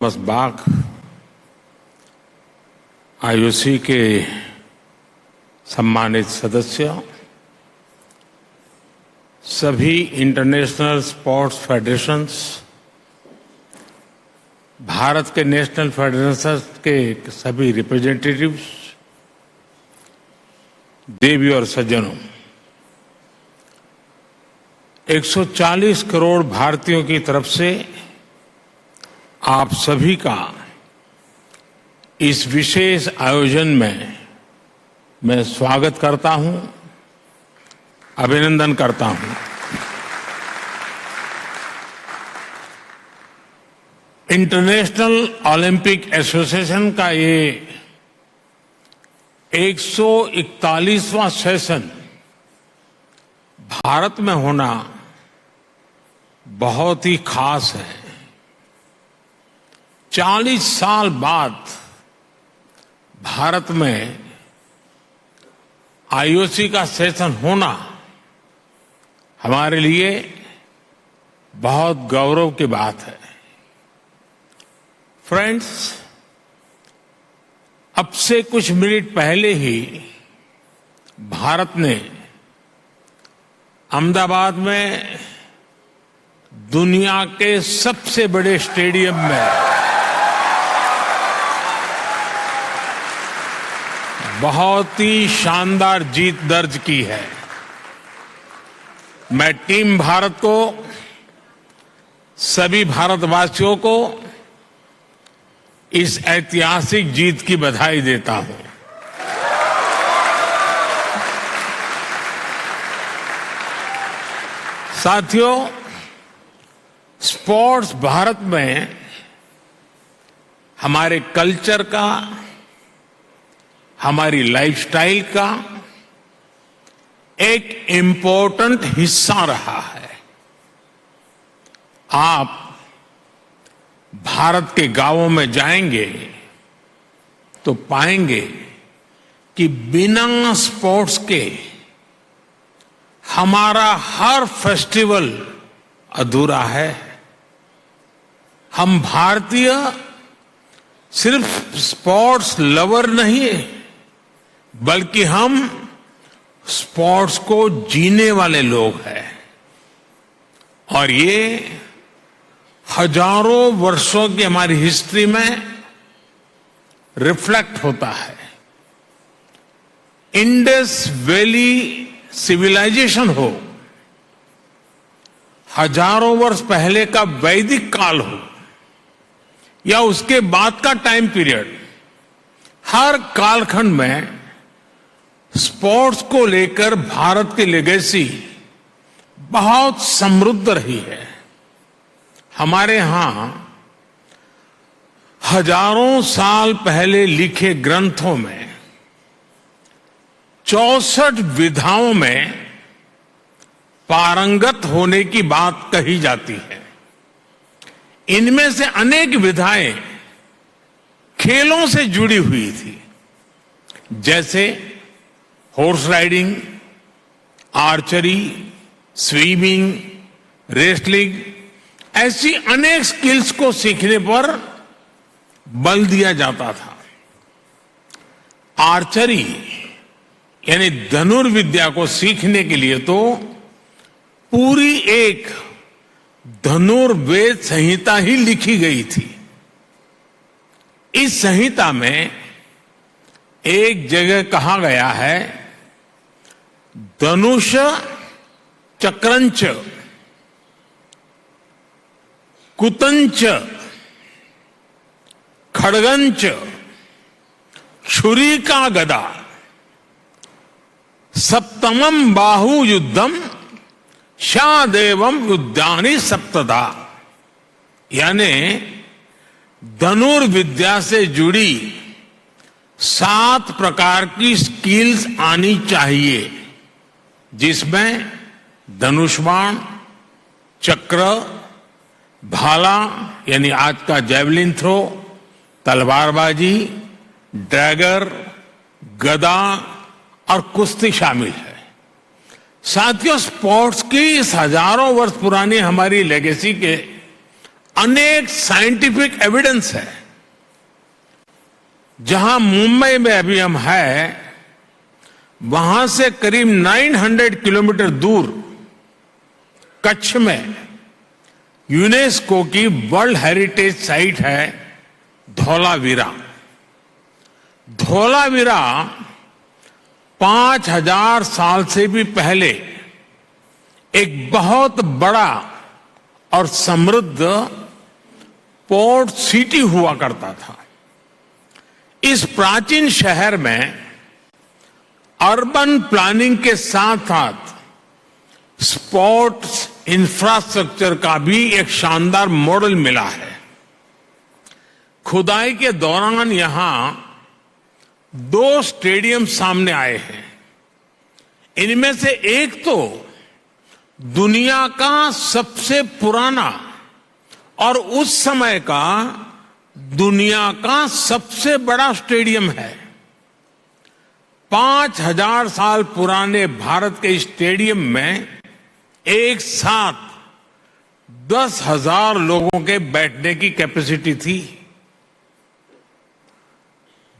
मसबाक IOC के सम्मानित सदस्य, सभी इंटरनेशनल स्पोर्ट्स फेडरेशंस, भारत के नेशनल फेडरेशंस के सभी रिप्रेजेंटेटिव्स, देवी और सज्जनों, 140 करोड़ भारतीयों की तरफ से आप सभी का इस विशेष आयोजन में मैं स्वागत करता हूं, अभिनंदन करता हूं। इंटरनेशनल ओलंपिक एसोसिएशन का ये 141वां सेशन भारत में होना बहुत ही खास है। 40 साल बाद भारत में आईओसी का सेशन होना हमारे लिए बहुत गौरव की बात है। फ्रेंड्स, अब से कुछ मिनट पहले ही भारत ने अहमदाबाद में दुनिया के सबसे बड़े स्टेडियम में बहुत ही शानदार जीत दर्ज की है। मैं टीम भारत को, सभी भारतवासियों को इस ऐतिहासिक जीत की बधाई देता हूं। साथियों, स्पोर्ट्स भारत में हमारे कल्चर का, हमारी लाइफस्टाइल का एक इम्पोर्टेंट हिस्सा रहा है। आप भारत के गांवों में जाएंगे तो पाएंगे कि बिना स्पोर्ट्स के हमारा हर फेस्टिवल अधूरा है। हम भारतीय सिर्फ स्पोर्ट्स लवर नहीं है, बल्कि हम स्पोर्ट्स को जीने वाले लोग हैं। और ये हजारों वर्षों की हमारी हिस्ट्री में रिफ्लेक्ट होता है। इंडस वैली सिविलाइजेशन हो, हजारों वर्ष पहले का वैदिक काल हो, या उसके बाद का टाइम पीरियड, हर कालखंड में स्पोर्ट्स को लेकर भारत की लेगेसी बहुत समृद्ध रही है। हमारे यहां हजारों साल पहले लिखे ग्रंथों में 64 विधाओं में पारंगत होने की बात कही जाती है। इनमें से अनेक विधाएं खेलों से जुड़ी हुई थी, जैसे horse riding, archery, swimming, wrestling. ऐसी अनेक स्किल्स को सीखने पर बल दिया जाता था। आर्चरी यानी धनुर्विद्या को सीखने के लिए तो पूरी एक धनुर्वेद संहिता ही लिखी गई थी। इस संहिता में एक जगह कहा गया है, धनुष चक्रंच कुतंच खड़गंच छुरी का गदा सप्तमम बाहु युद्धम शादेवम युद्धानि सप्तदा। यानी धनुर्विद्या से जुड़ी 7 प्रकार की स्किल्स आनी चाहिए, जिसमें धनुष्बाण, चक्र, भाला यानी आज का जैवलिन थ्रो, तलवारबाजी, डैगर, गदा और कुश्ती शामिल है। साथियों, स्पोर्ट्स की इस हजारों वर्ष पुरानी हमारी लेगेसी के अनेक साइंटिफिक एविडेंस है। जहां मुंबई में अभी हम हैं, वहां से करीब 900 किलोमीटर दूर कच्छ में यूनेस्को की वर्ल्ड हेरिटेज साइट है धौलावीरा। धौलावीरा 5000 साल से भी पहले एक बहुत बड़ा और समृद्ध पोर्ट सिटी हुआ करता था। इस प्राचीन शहर में अर्बन प्लानिंग के साथ साथ स्पोर्ट्स इंफ्रास्ट्रक्चर का भी एक शानदार मॉडल मिला है। खुदाई के दौरान यहां 2 स्टेडियम सामने आए हैं। इनमें से एक तो दुनिया का सबसे पुराना और उस समय का दुनिया का सबसे बड़ा स्टेडियम है। 5000 साल पुराने भारत के स्टेडियम में एक साथ 10,000 लोगों के बैठने की कैपेसिटी थी।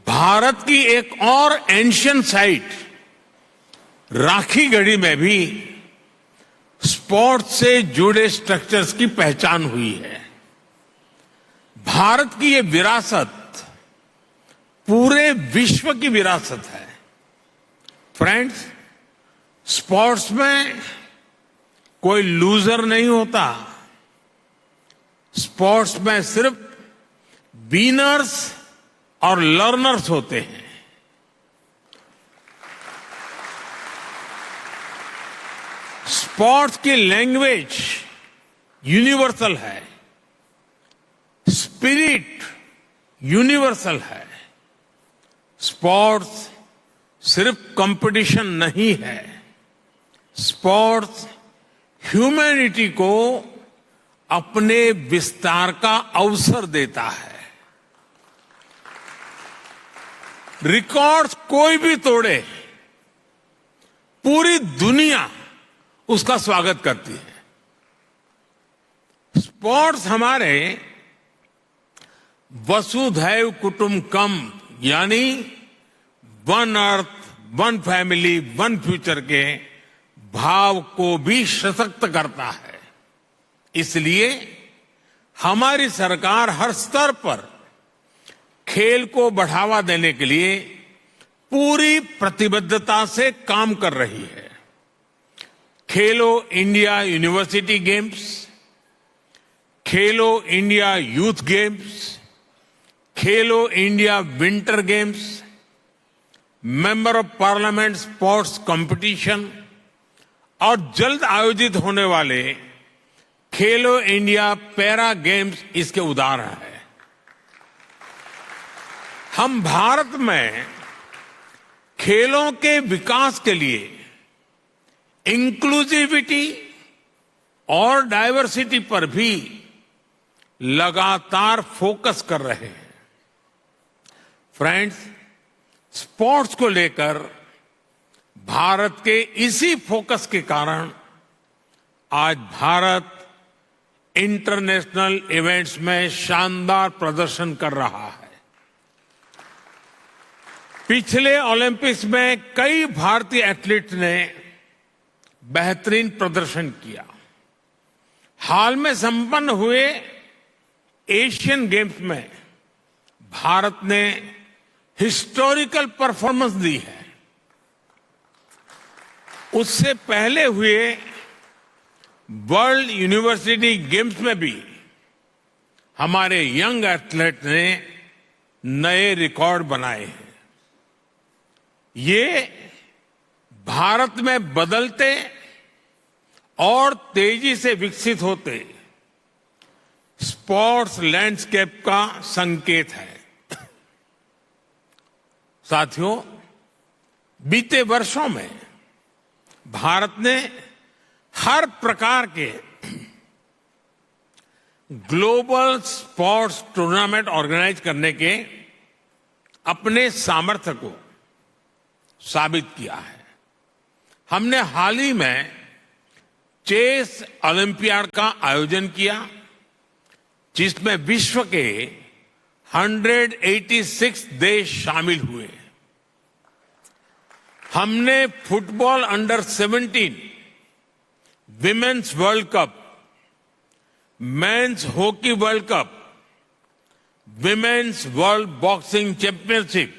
भारत की एक और एंशियंट साइट राखीगढ़ी में भी स्पोर्ट्स से जुड़े स्ट्रक्चर्स की पहचान हुई है। भारत की ये विरासत पूरे विश्व की विरासत है। फ्रेंड्स, स्पोर्ट्स में कोई लूजर नहीं होता। स्पोर्ट्स में सिर्फ विनर्स और लर्नर्स होते हैं। स्पोर्ट्स की लैंग्वेज यूनिवर्सल है, स्पिरिट यूनिवर्सल है। स्पोर्ट्स सिर्फ कंपटीशन नहीं है। स्पोर्ट्स ह्यूमैनिटी को अपने विस्तार का अवसर देता है। रिकॉर्ड्स कोई भी तोड़े, पूरी दुनिया उसका स्वागत करती है। स्पोर्ट्स हमारे वसुधैव कुटुंबकम यानी one earth, one family, one future के भाव को भी सशक्त करता है। इसलिए हमारी सरकार हर स्तर पर खेल को बढ़ावा देने के लिए पूरी प्रतिबद्धता से काम कर रही है। खेलो India university games, Khelo India youth games, Khelo India winter games, member of parliament sports competition और जल्द आयोजित होने वाले खेलो इंडिया पैरा गेम्स इसके उदाहरण हैं। हम भारत में खेलों के विकास के लिए इंक्लूसिविटी और डाइवर्सिटी पर भी लगातार फोकस कर रहे हैं। फ्रेंड्स, स्पोर्ट्स को लेकर भारत के इसी फोकस के कारण आज भारत इंटरनेशनल इवेंट्स में शानदार प्रदर्शन कर रहा है। पिछले ओलंपिक्स में कई भारतीय एथलीट्स ने बेहतरीन प्रदर्शन किया। हाल में संपन्न हुए एशियन गेम्स में भारत ने हिस्टोरिकल परफॉर्मेंस दी है। उससे पहले हुए वर्ल्ड यूनिवर्सिटी गेम्स में भी हमारे यंग एथलीट ने नए रिकॉर्ड बनाए हैं। ये भारत में बदलते और तेजी से विकसित होते स्पोर्ट्स लैंडस्केप का संकेत है। साथियों, बीते वर्षों में भारत ने हर प्रकार के ग्लोबल स्पोर्ट्स टूर्नामेंट ऑर्गेनाइज करने के अपने सामर्थ्य को साबित किया है। हमने हाल ही में चेस ओलंपियाड का आयोजन किया। जिसमें विश्व के 186 देश शामिल हुए। हमने football under 17 women's world cup, men's hockey world cup, women's world boxing championship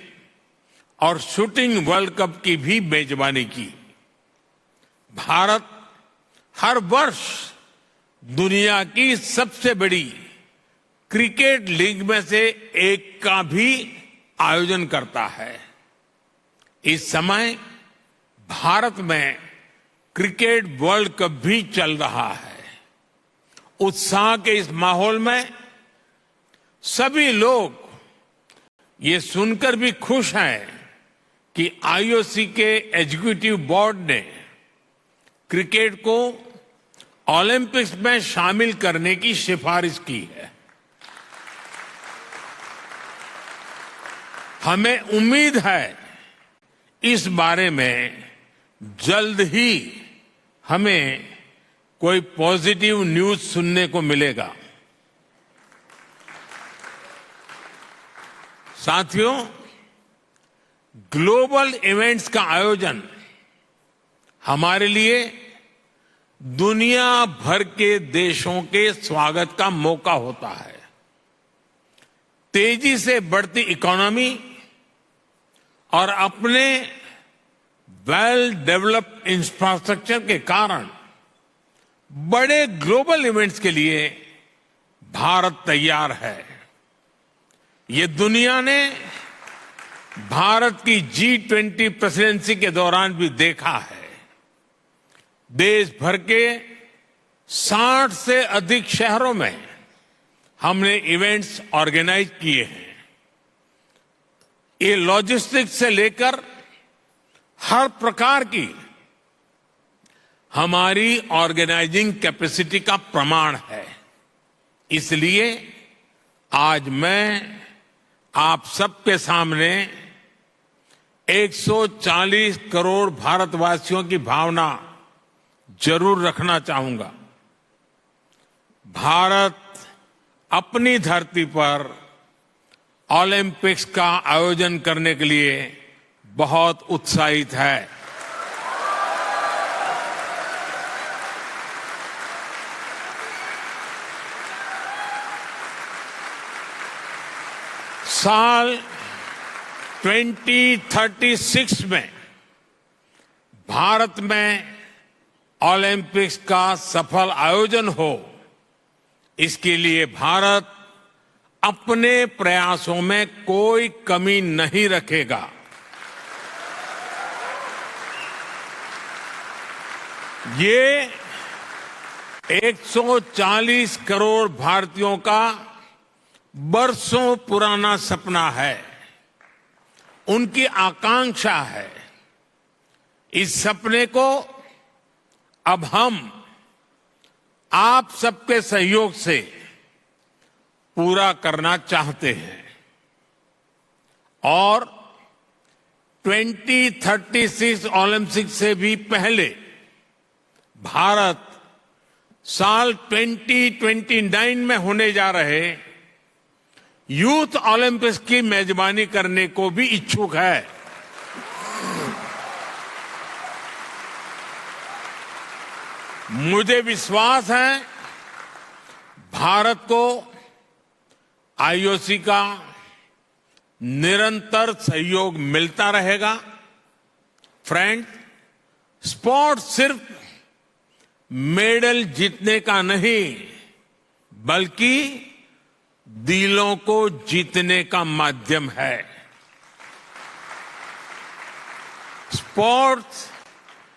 और शूटिंग वर्ल्ड कप की भी मेजबानी की। भारत हर वर्ष दुनिया की सबसे बड़ी क्रिकेट लीग में से एक का भी आयोजन करता है। इस समय भारत में क्रिकेट वर्ल्ड कप भी चल रहा है। उत्साह के इस माहौल में सभी लोग ये सुनकर भी खुश हैं कि आईओसी के एग्जीक्यूटिव बोर्ड ने क्रिकेट को ओलंपिक्स में शामिल करने की सिफारिश की है। हमें उम्मीद है इस बारे में जल्द ही हमें कोई पॉजिटिव न्यूज सुनने को मिलेगा। साथियों, ग्लोबल इवेंट्स का आयोजन हमारे लिए दुनिया भर के देशों के स्वागत का मौका होता है। तेजी से बढ़ती इकोनॉमी और अपने वेल डेवलप्ड इंफ्रास्ट्रक्चर के कारण बड़े ग्लोबल इवेंट्स के लिए भारत तैयार है। ये दुनिया ने भारत की G20 प्रेसिडेंसी के दौरान भी देखा है। देश भर के 60 से अधिक शहरों में हमने इवेंट्स ऑर्गेनाइज किए हैं। ये लॉजिस्टिक्स से लेकर हर प्रकार की हमारी ऑर्गेनाइजिंग कैपेसिटी का प्रमाण है। इसलिए आज मैं आप सबके सामने 140 करोड़ भारतवासियों की भावना जरूर रखना चाहूंगा। भारत अपनी धरती पर ओलंपिक्स का आयोजन करने के लिए बहुत उत्साहित है। साल 2036 में भारत में ओलंपिक्स का सफल आयोजन हो, इसके लिए भारत अपने प्रयासों में कोई कमी नहीं रखेगा। ये 140 करोड़ भारतीयों का बरसों पुराना सपना है, उनकी आकांक्षा है। इस सपने को अब हम आप सबके सहयोग से पूरा करना चाहते हैं और 2036 ओलंपिक्स से भी पहले भारत साल 2029 में होने जा रहे यूथ ओलंपिक्स की मेजबानी करने को भी इच्छुक है। मुझे विश्वास है भारत को आईओसी का निरंतर सहयोग मिलता रहेगा। फ्रेंड, स्पोर्ट्स सिर्फ मेडल जीतने का नहीं, बल्कि दिलों को जीतने का माध्यम है। स्पोर्ट्स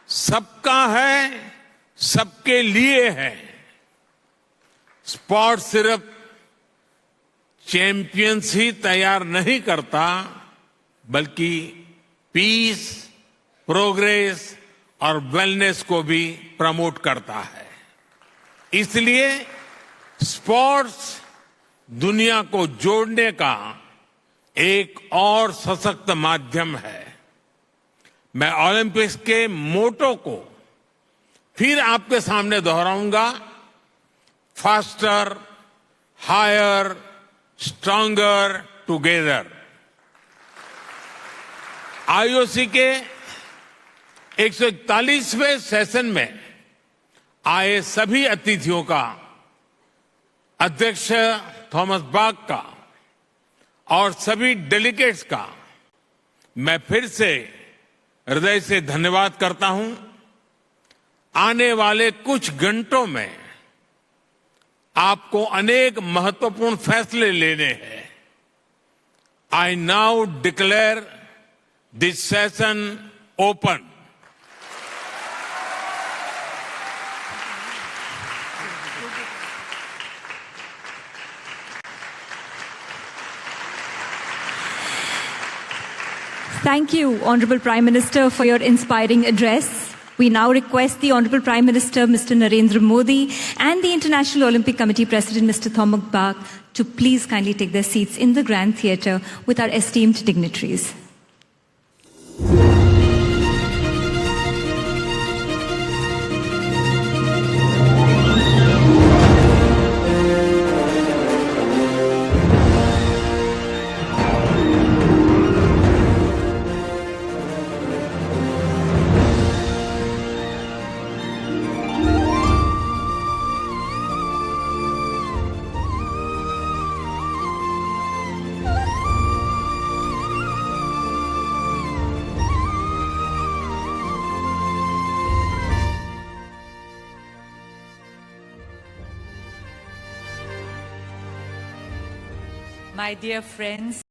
सबका है, सबके लिए है। स्पोर्ट्स सिर्फ चैंपियंस ही तैयार नहीं करता, बल्कि पीस, प्रोग्रेस और वेलनेस को भी प्रमोट करता है। इसलिए स्पोर्ट्स दुनिया को जोड़ने का एक और सशक्त माध्यम है। मैं ओलंपिक्स के मोटो को फिर आपके सामने दोहराऊंगा। Faster, higher stronger together. IOC के 141वें सेशन में आए सभी अतिथियों का, अध्यक्ष थॉमस बाक का और सभी डेलीगेट्स का मैं फिर से हृदय से धन्यवाद करता हूं। आने वाले कुछ घंटों में आपको अनेक महत्वपूर्ण फैसले लेने हैं। I now declare this session open. Thank you, Honorable Prime Minister, for your inspiring address. We now request the Honorable Prime Minister, Mr. Narendra Modi, and the International Olympic Committee President, Mr. Thomas Bach, to please kindly take their seats in the Grand Theatre with our esteemed dignitaries. My dear friends,